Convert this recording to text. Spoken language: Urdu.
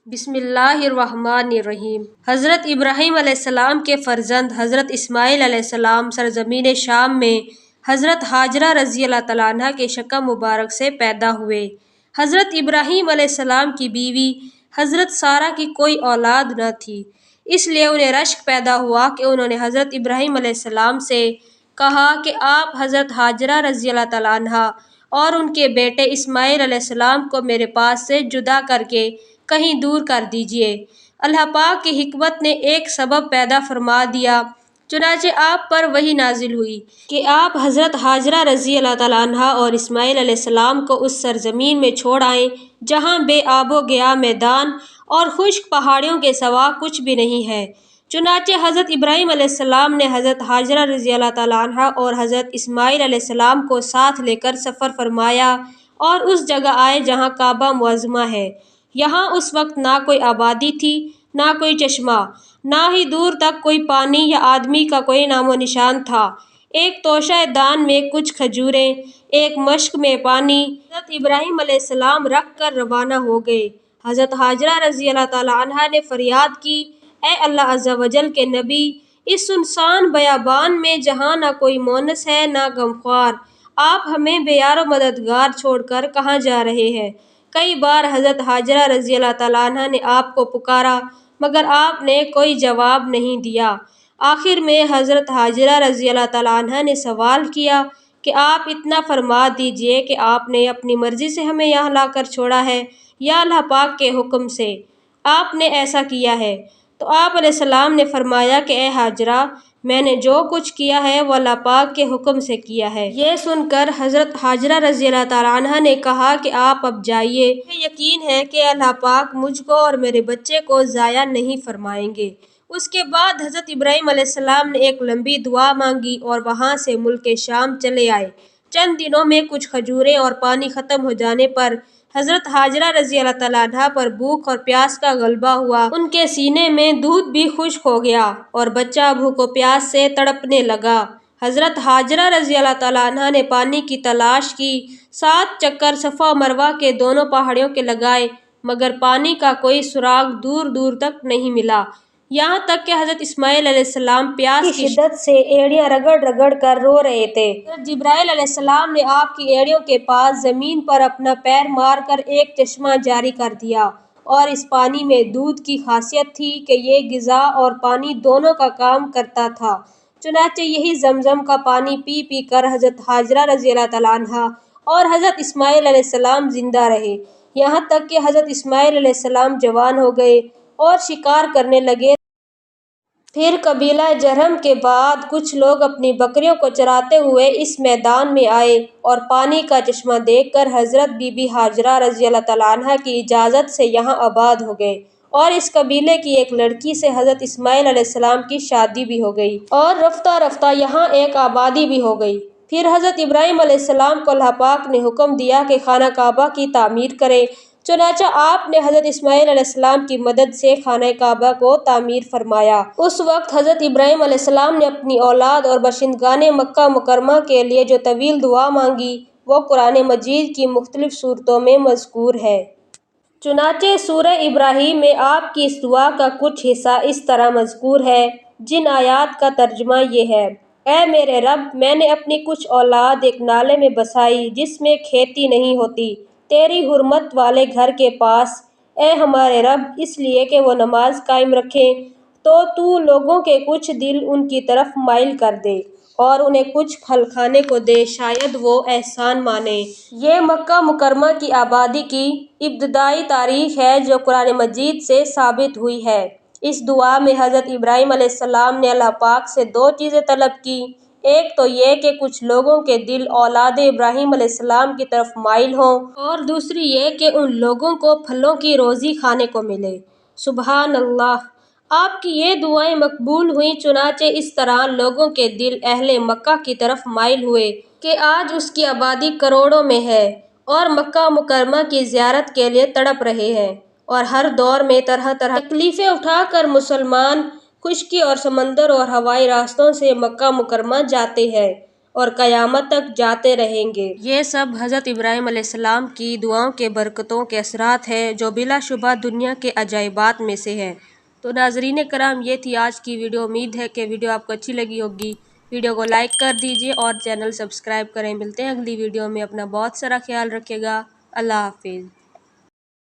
بسم اللہ الرحمن الرحیم۔ حضرت ابراہیم علیہ السلام کے فرزند حضرت اسماعیل علیہ السلام سرزمین شام میں حضرت ہاجرہ رضی اللہ تعالیٰ عنہ کے شکم مبارک سے پیدا ہوئے۔ حضرت ابراہیم علیہ السلام کی بیوی حضرت سارہ کی کوئی اولاد نہ تھی، اس لیے انہیں رشک پیدا ہوا کہ انہوں نے حضرت ابراہیم علیہ السلام سے کہا کہ آپ حضرت ہاجرہ رضی اللہ تعالیٰ عنہ اور ان کے بیٹے اسماعیل علیہ السلام کو میرے پاس سے جدا کر کے کہیں دور کر دیجئے۔ اللہ پاک کی حکمت نے ایک سبب پیدا فرما دیا، چنانچہ آپ پر وحی نازل ہوئی کہ آپ حضرت ہاجرہ رضی اللہ تعالیٰ عنہا اور اسماعیل علیہ السلام کو اس سرزمین میں چھوڑ آئیں جہاں بے آب و گیا میدان اور خشک پہاڑیوں کے سوا کچھ بھی نہیں ہے۔ چنانچہ حضرت ابراہیم علیہ السلام نے حضرت ہاجرہ رضی اللہ تعالیٰ عنہا اور حضرت اسماعیل علیہ السلام کو ساتھ لے کر سفر فرمایا اور اس جگہ آئے جہاں کعبہ معظمہ ہے۔ یہاں اس وقت نہ کوئی آبادی تھی، نہ کوئی چشمہ، نہ ہی دور تک کوئی پانی یا آدمی کا کوئی نام و نشان تھا۔ ایک توشہ دان میں کچھ کھجوریں، ایک مشک میں پانی۔ حضرت ابراہیم علیہ السلام رکھ کر روانہ ہو گئے۔ حضرت ہاجرہ رضی اللہ تعالیٰ عنہا نے فریاد کی، اے اللہ عز و جل کے نبی، اس سنسان بیابان میں جہاں نہ کوئی مونس ہے نہ غمخوار، آپ ہمیں بے یار و مددگار چھوڑ کر کہاں جا رہے ہیں؟ کئی بار حضرت ہاجرہ رضی اللہ تعالیٰ عنہ نے آپ کو پکارا مگر آپ نے کوئی جواب نہیں دیا۔ آخر میں حضرت ہاجرہ رضی اللہ تعالیٰ عنہ نے سوال کیا کہ آپ اتنا فرما دیجئے کہ آپ نے اپنی مرضی سے ہمیں یہاں لا کر چھوڑا ہے یا اللہ پاک کے حکم سے آپ نے ایسا کیا ہے؟ تو آپ علیہ السلام نے فرمایا کہ اے ہاجرہ، میں نے جو کچھ کیا ہے وہ اللہ پاک کے حکم سے کیا ہے۔ یہ سن کر حضرت ہاجرہ رضی اللہ تعالیٰ عنہ نے کہا کہ آپ اب جائیے، مجھے یقین ہے کہ اللہ پاک مجھ کو اور میرے بچے کو ضائع نہیں فرمائیں گے۔ اس کے بعد حضرت ابراہیم علیہ السلام نے ایک لمبی دعا مانگی اور وہاں سے ملک شام چلے آئے۔ چند دنوں میں کچھ کھجوریں اور پانی ختم ہو جانے پر حضرت ہاجرہ رضی اللہ تعالیٰ عنہ پر بھوک اور پیاس کا غلبہ ہوا۔ ان کے سینے میں دودھ بھی خشک ہو گیا اور بچہ بھوک و پیاس سے تڑپنے لگا۔ حضرت ہاجرہ رضی اللہ تعالیٰ عنہ نے پانی کی تلاش کی، 7 چکر صفا و مروہ کے دونوں پہاڑیوں کے لگائے مگر پانی کا کوئی سراغ دور دور تک نہیں ملا، یہاں تک کہ حضرت اسماعیل علیہ السلام پیاس کی شدت سے ایڑیاں رگڑ رگڑ کر رو رہے تھے۔ حضرت جبرائیل علیہ السلام نے آپ کی ایڑیوں کے پاس زمین پر اپنا پیر مار کر ایک چشمہ جاری کر دیا اور اس پانی میں دودھ کی خاصیت تھی کہ یہ غذا اور پانی دونوں کا کام کرتا تھا۔ چنانچہ یہی زمزم کا پانی پی پی کر حضرت ہاجرہ رضی اللہ تعالیٰ عنہا اور حضرت اسماعیل علیہ السلام زندہ رہے، یہاں تک کہ حضرت اسماعیل علیہ السلام جوان ہو گئے اور شکار کرنے لگے۔ پھر قبیلہ جرہم کے بعد کچھ لوگ اپنی بکریوں کو چراتے ہوئے اس میدان میں آئے اور پانی کا چشمہ دیکھ کر حضرت بی بی ہاجرہ رضی اللہ تعالیٰ عنہا کی اجازت سے یہاں آباد ہو گئے اور اس قبیلے کی ایک لڑکی سے حضرت اسماعیل علیہ السلام کی شادی بھی ہو گئی اور رفتہ رفتہ یہاں ایک آبادی بھی ہو گئی۔ پھر حضرت ابراہیم علیہ السلام کو اللہ پاک نے حکم دیا کہ خانہ کعبہ کی تعمیر کرے، چنانچہ آپ نے حضرت اسماعیل علیہ السلام کی مدد سے خانہ کعبہ کو تعمیر فرمایا۔ اس وقت حضرت ابراہیم علیہ السلام نے اپنی اولاد اور باشندگان مکہ مکرمہ کے لیے جو طویل دعا مانگی وہ قرآن مجید کی مختلف سورتوں میں مذکور ہے۔ چنانچہ سورہ ابراہیم میں آپ کی اس دعا کا کچھ حصہ اس طرح مذکور ہے، جن آیات کا ترجمہ یہ ہے: اے میرے رب، میں نے اپنی کچھ اولاد ایک نالے میں بسائی جس میں کھیتی نہیں ہوتی، تیری حرمت والے گھر کے پاس، اے ہمارے رب، اس لیے کہ وہ نماز قائم رکھیں، تو لوگوں کے کچھ دل ان کی طرف مائل کر دے اور انہیں کچھ پھل کھانے کو دے، شاید وہ احسان مانیں۔ یہ مکہ مکرمہ کی آبادی کی ابتدائی تاریخ ہے جو قرآن مجید سے ثابت ہوئی ہے۔ اس دعا میں حضرت ابراہیم علیہ السلام نے اللہ پاک سے 2 چیزیں طلب کی، ایک تو یہ کہ کچھ لوگوں کے دل اولاد ابراہیم علیہ السلام کی طرف مائل ہوں اور دوسری یہ کہ ان لوگوں کو پھلوں کی روزی کھانے کو ملے۔ سبحان اللہ! آپ کی یہ دعائیں مقبول ہوئیں، چنانچہ اس طرح لوگوں کے دل اہل مکہ کی طرف مائل ہوئے کہ آج اس کی آبادی کروڑوں میں ہے اور مکہ مکرمہ کی زیارت کے لیے تڑپ رہے ہیں، اور ہر دور میں طرح طرح کی تکلیفیں اٹھا کر مسلمان خشکی اور سمندر اور ہوائی راستوں سے مکہ مکرمہ جاتے ہیں۔ اور قیامت تک جاتے رہیں گے۔ یہ سب حضرت ابراہیم علیہ السلام کی دعاؤں کے برکتوں کے اثرات ہیں جو بلا شبہ دنیا کے عجائبات میں سے ہے۔ تو ناظرین کرام، یہ تھی آج کی ویڈیو۔ امید ہے کہ ویڈیو آپ کو اچھی لگی ہوگی۔ ویڈیو کو لائک کر دیجیے اور چینل سبسکرائب کریں۔ ملتے ہیں اگلی ویڈیو میں۔ اپنا بہت سارا خیال رکھیے گا۔ اللہ حافظ۔